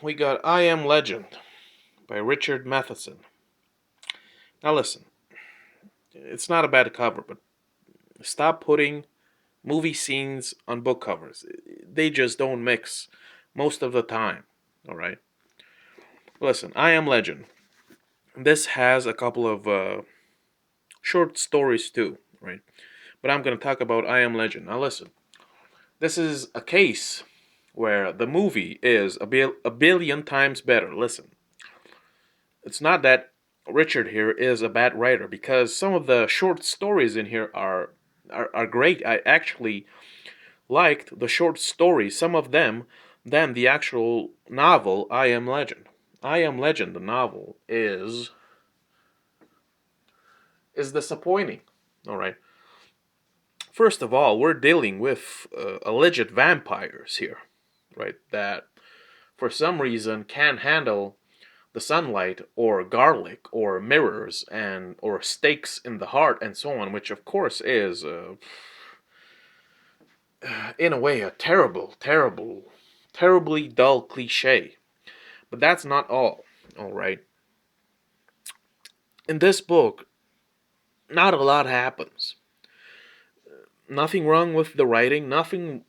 we got I Am Legend by Richard Matheson. Now listen, it's not a bad cover, but stop putting movie scenes on book covers. They just don't mix most of the time. All right. Listen, I Am Legend. This has a couple of short stories too, right? But I'm gonna talk about I Am Legend. Now listen, this is a case where the movie is a billion times better. Listen, it's not that Richard here is a bad writer because some of the short stories in here are great. I actually liked the short stories, some of them, than the actual novel I Am Legend. I Am Legend, the novel, is disappointing. All right. First of all, we're dealing with alleged vampires here, right? That for some reason can't handle the sunlight or garlic or mirrors and or stakes in the heart and so on, which of course is in a way a terribly dull cliche. But that's not all right. In this book, not a lot happens. Nothing wrong with the writing, nothing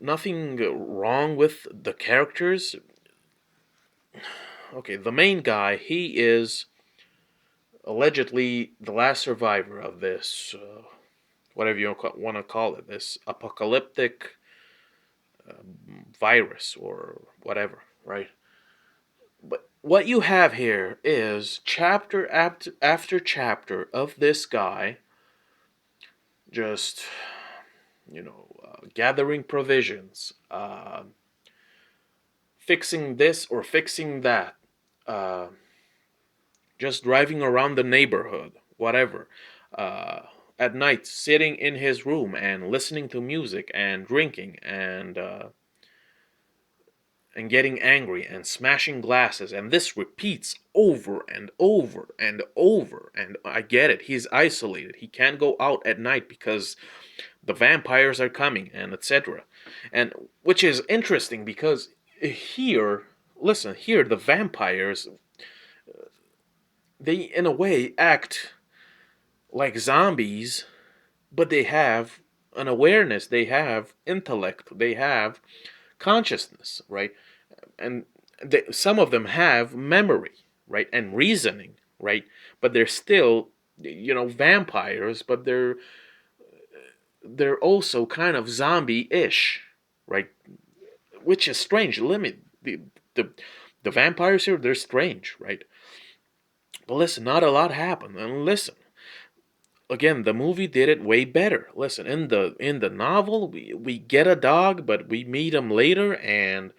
wrong with the characters. Okay, the main guy, he is allegedly the last survivor of this whatever you want to call it, this apocalyptic virus or whatever, right? But what you have here is chapter after chapter of this guy just, gathering provisions, fixing this or fixing that, uh, just driving around the neighborhood, whatever. Uh, at night, sitting in his room and listening to music and drinking and getting angry and smashing glasses, and this repeats over and over and over. And I get it, he's isolated, he can't go out at night because the vampires are coming and etc. And which is interesting because here, listen, here the vampires, they in a way act like zombies, but they have an awareness, they have intellect, they have consciousness, right? And some of them have memory, right, and reasoning, right? But they're still, vampires, but they're also kind of zombie-ish, right? Which is strange. Limit the the vampires here, they're strange, right? But listen, not a lot happened. And listen, again, the movie did it way better. Listen, in the novel, we get a dog, but we meet him later, and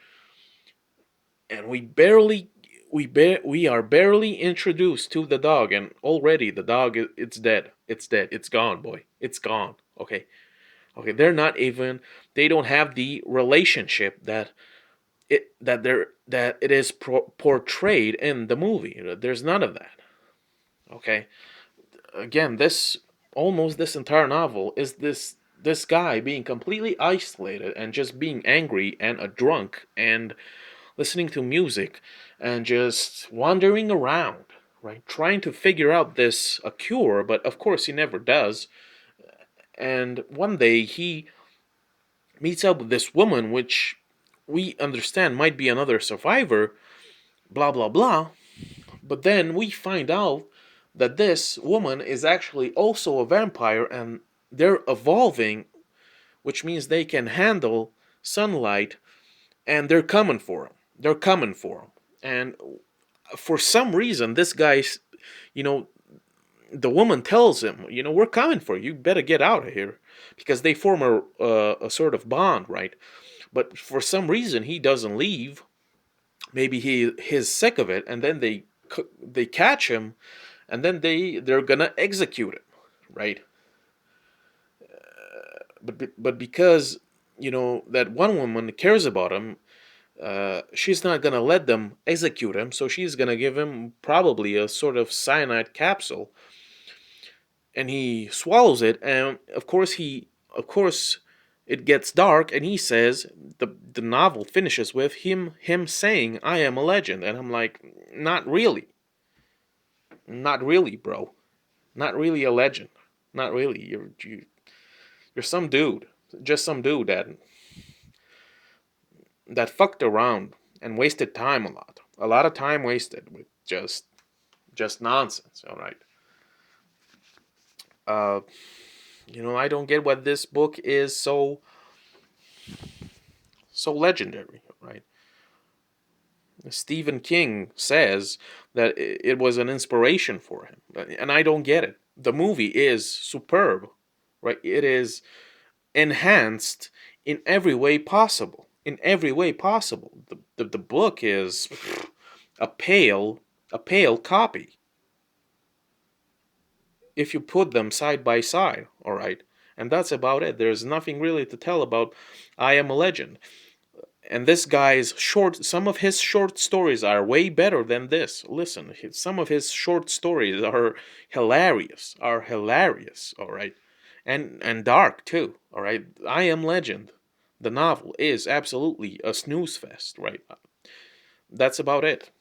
we are barely introduced to the dog, and already the dog it's dead. It's dead. It's gone, boy. It's gone. Okay, okay. They don't have the relationship that it is portrayed in the movie. There's none of that. Okay, again, this entire novel is this guy being completely isolated and just being angry and a drunk and listening to music and just wandering around, right? Trying to figure out this a cure, but of course he never does. And one day he meets up with this woman, which we understand might be another survivor, blah blah blah. But then we find out that this woman is actually also a vampire and they're evolving, which means they can handle sunlight and they're coming for him. They're coming for him. And for some reason, this guy's, you know, the woman tells him, we're coming for you. You better get out of here, because they form a sort of bond, right? But for some reason, he doesn't leave. Maybe he's sick of it, and then they catch him, and then they're gonna execute him, right? But because that one woman cares about him, she's not gonna let them execute him, so she's gonna give him probably a sort of cyanide capsule, and he swallows it, and of course it gets dark, and he says the novel finishes with him saying, "I am a legend," and I'm like, not really, not really, bro, not really a legend, not really. You're some dude, just some dude that fucked around and wasted time a lot of time wasted with just nonsense. All right. Uh, I don't get what this book is so legendary, right? Stephen King says that it was an inspiration for him, and I don't get it. The movie is superb, right? It is enhanced in every way possible. In every way possible. The book is a pale a pale copy if you put them side by side, all right? And that's about it. There's nothing really to tell about I Am a Legend. And this guy's some of his short stories are way better than this. Listen, some of his short stories are hilarious, all right? And dark too, all right? I Am Legend, the novel, is absolutely a snooze fest, right? That's about it.